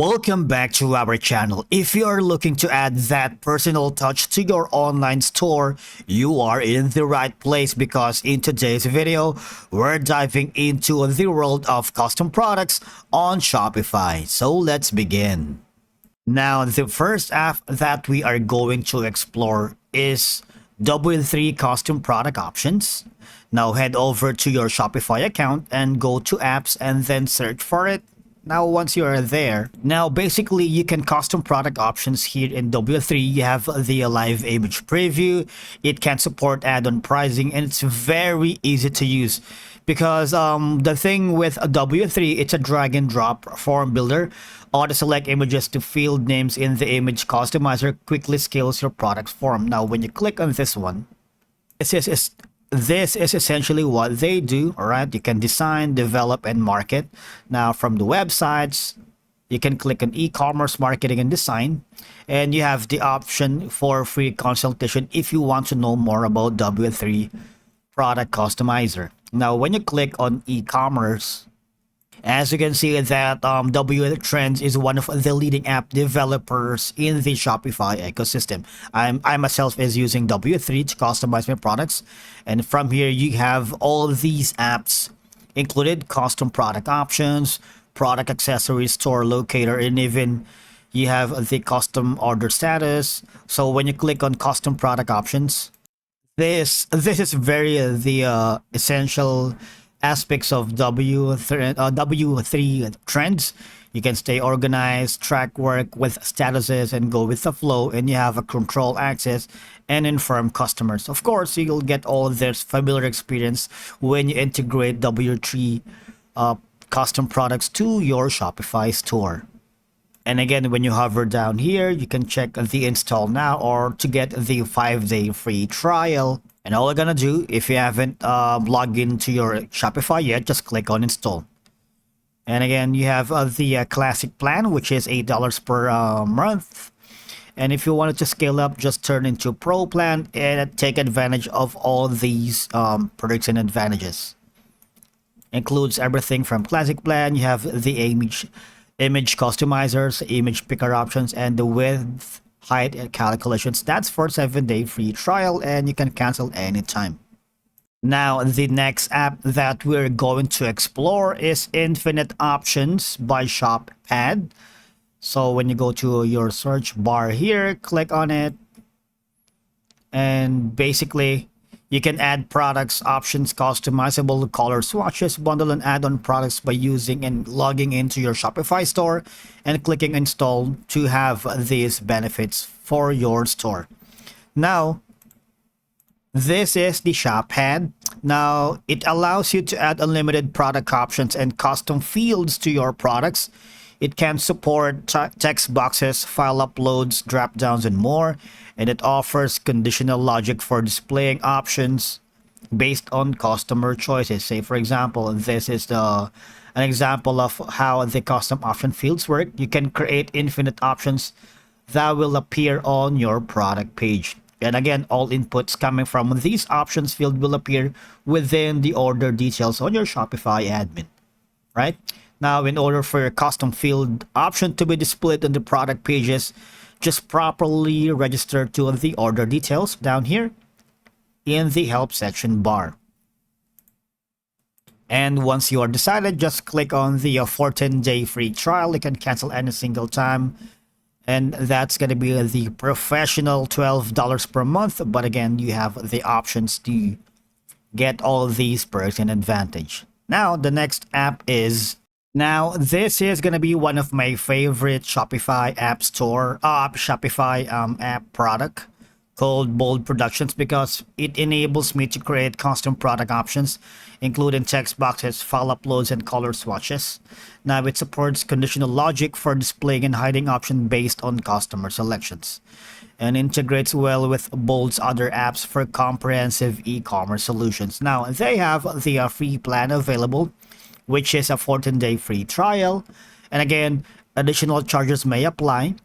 Welcome back to our channel. If you are looking to add that personal touch to your online store, you are in the right place because in today's video, we're diving into the world of custom products on Shopify. So let's begin. Now, the first app that we are going to explore is W3 Custom Product Options. Now head over to your Shopify account and go to apps and then search for it. Now, once you are there, now basically you can custom product options here in W3. You have the live image preview. It can support add-on pricing and it's very easy to use because the thing with a W3, it's a drag and drop form builder. Auto select images to field names in the image customizer quickly scales your product form. Now, when you click on this one, this is essentially what they do. All right, you can design, develop, and market. Now, from the websites, you can click on e-commerce marketing and design, and you have the option for free consultation if you want to know more about W3 product customizer. Now, when you click on e-commerce, as you can see that W Trends is one of the leading app developers in the Shopify ecosystem. I myself is using W3 to customize my products, and from here you have all these apps included: custom product options, product accessories, store locator, and even you have the custom order status. So when you click on custom product options, this is very the essential aspects of W3 trends. You can stay organized, track work with statuses, and go with the flow, and you have a control access and inform customers. Of course, you'll get all of this familiar experience when you integrate W3 custom products to your Shopify store. And again, when you hover down here, you can check the install now or to get the 5-day free trial. And all you're gonna do, if you haven't logged into your Shopify yet, just click on install. And again, you have the classic plan, which is $8 per month. And if you wanted to scale up, just turn into pro plan and take advantage of all these perks and advantages. Includes everything from classic plan. You have the image customizers, image picker options, and the width, height, and calculations. That's for 7-day free trial, and you can cancel anytime. Now, the next app that we're going to explore is Infinite Options by ShopPad. So when you go to your search bar here, click on it, and basically you can add products, options, customizable color swatches, bundle and add-on products by using and logging into your Shopify store and clicking install to have these benefits for your store. Now, this is the ShopPad. Now, it allows you to add unlimited product options and custom fields to your products. It can support text boxes, file uploads, drop downs, and more. And it offers conditional logic for displaying options based on customer choices. Say, for example, this is an example of how the custom option fields work. You can create infinite options that will appear on your product page. And again, all inputs coming from these options field will appear within the order details on your Shopify admin, right? Now, in order for your custom field option to be displayed on the product pages, just properly register to the order details down here in the help section bar. And once you are decided, just click on the 14-day free trial. You can cancel any single time. And that's going to be the professional $12 per month. But again, you have the options to get all of these perks and advantage. Now, the next app is... Now, this is going to be one of my favorite Shopify app product called Bold Productions because it enables me to create custom product options, including text boxes, file uploads, and color swatches. Now, it supports conditional logic for displaying and hiding options based on customer selections and integrates well with Bold's other apps for comprehensive e-commerce solutions. Now, they have the free plan available, which is a 14-day free trial. And again, additional charges may apply.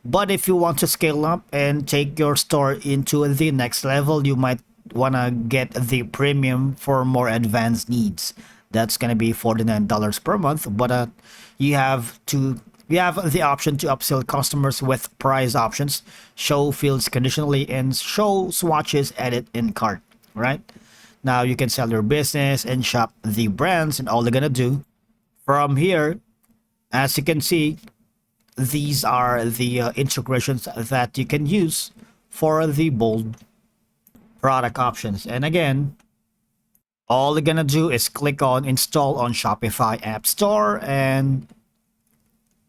But if you want to scale up and take your store into the next level, you might want to get the premium for more advanced needs. That's going to be $49 per month. But you have to We have the option to upsell customers with price options, show fields conditionally, and show swatches edit in cart, right? Now you can sell your business and shop the brands, and all they're gonna do from here, as you can see, these are the integrations that you can use for the bold product options. And again, all you're gonna do is click on install on Shopify App Store, and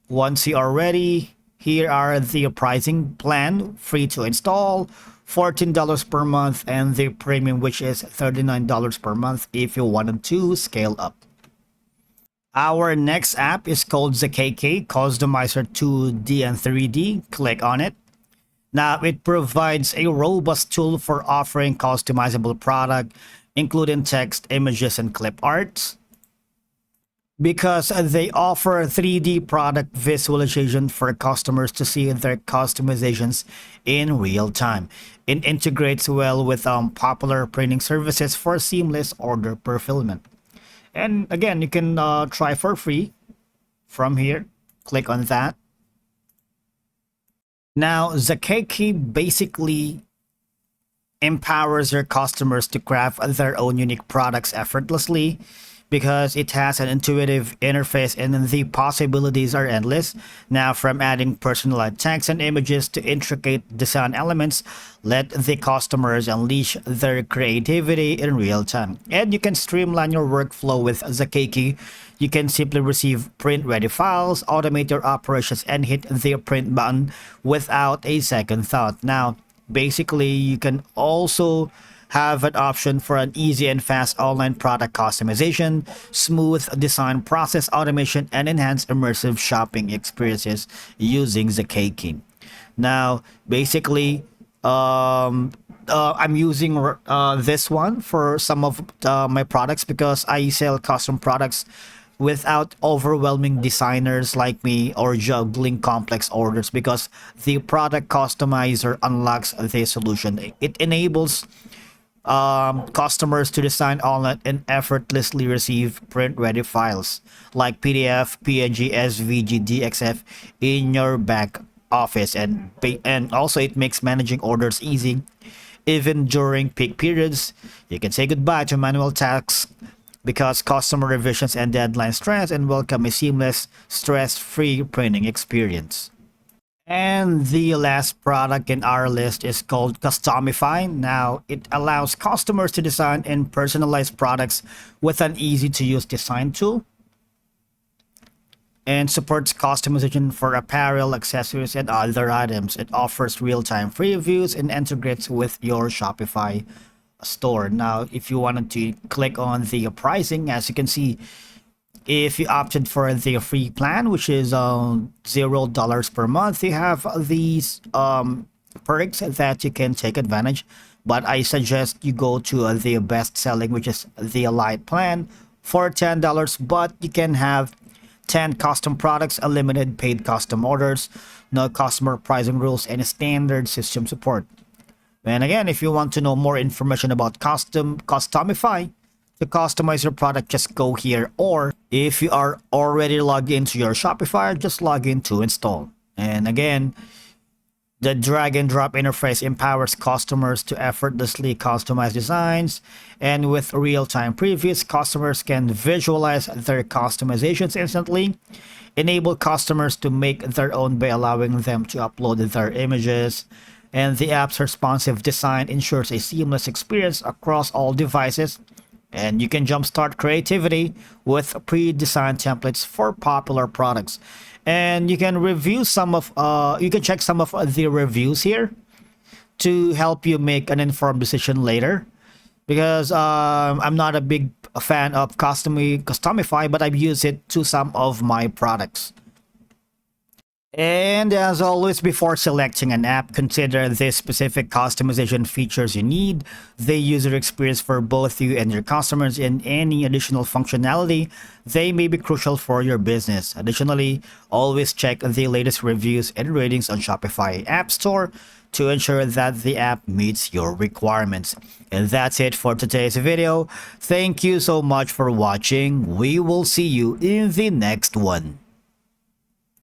once you are ready, here are the pricing plan: free to install, $14 per month, and the premium, which is $39 per month if you wanted to scale up. Our next app is called Zakeke Customizer 2D and 3D. Click on it. Now, it provides a robust tool for offering customizable product, including text, images, and clip arts. Because they offer 3D product visualization for customers to see their customizations in real time. It integrates well with popular printing services for seamless order fulfillment. And again, you can try for free from here. Click on that. Now, Zakeke basically empowers your customers to craft their own unique products effortlessly, because it has an intuitive interface and the possibilities are endless. Now, from adding personalized text and images to intricate design elements, let the customers unleash their creativity in real time. And you can streamline your workflow with Zakeke. You can simply receive print-ready files, automate your operations, and hit the print button without a second thought. Now, basically, you can also have an option for an easy and fast online product customization, smooth design process automation, and enhanced immersive shopping experiences using Zakeke. Now, basically, I'm using this one for some of my products, because I sell custom products without overwhelming designers like me or juggling complex orders, because the product customizer unlocks the solution. It enables customers to design online and effortlessly receive print-ready files like PDF, PNG, SVG, DXF in your back office, and also it makes managing orders easy even during peak periods. You can say goodbye to manual tasks because customer revisions and deadline stress, and welcome a seamless, stress-free printing experience. And the last product in our list is called Customify. Now, it allows customers to design and personalize products with an easy-to-use design tool, and supports customization for apparel, accessories, and other items. It offers real-time previews and integrates with your Shopify store. Now, if you wanted to click on the pricing, as you can see, if you opted for the free plan, which is $0 per month, you have these perks that you can take advantage. But I suggest you go to the best selling, which is the light plan, for $10. But you can have 10 custom products, unlimited paid custom orders, no customer pricing rules, and standard system support. And again, if you want to know more information about Customify, to customize your product, just go here. Or if you are already logged into your Shopify, just log in to install. And again, the drag and drop interface empowers customers to effortlessly customize designs. And with real-time previews, customers can visualize their customizations instantly. Enable customers to make their own by allowing them to upload their images. And the app's responsive design ensures a seamless experience across all devices. And you can jumpstart creativity with pre-designed templates for popular products. And you can review some of you can check some of the reviews here to help you make an informed decision later. Because I'm not a big fan of Customify, but I've used it to some of my products. And as always, before selecting an app, consider the specific customization features you need, the user experience for both you and your customers, and any additional functionality they may be crucial for your business. Additionally, always check the latest reviews and ratings on Shopify App Store to ensure that the app meets your requirements. And that's it for today's video. Thank you so much for watching. We will see you in the next one.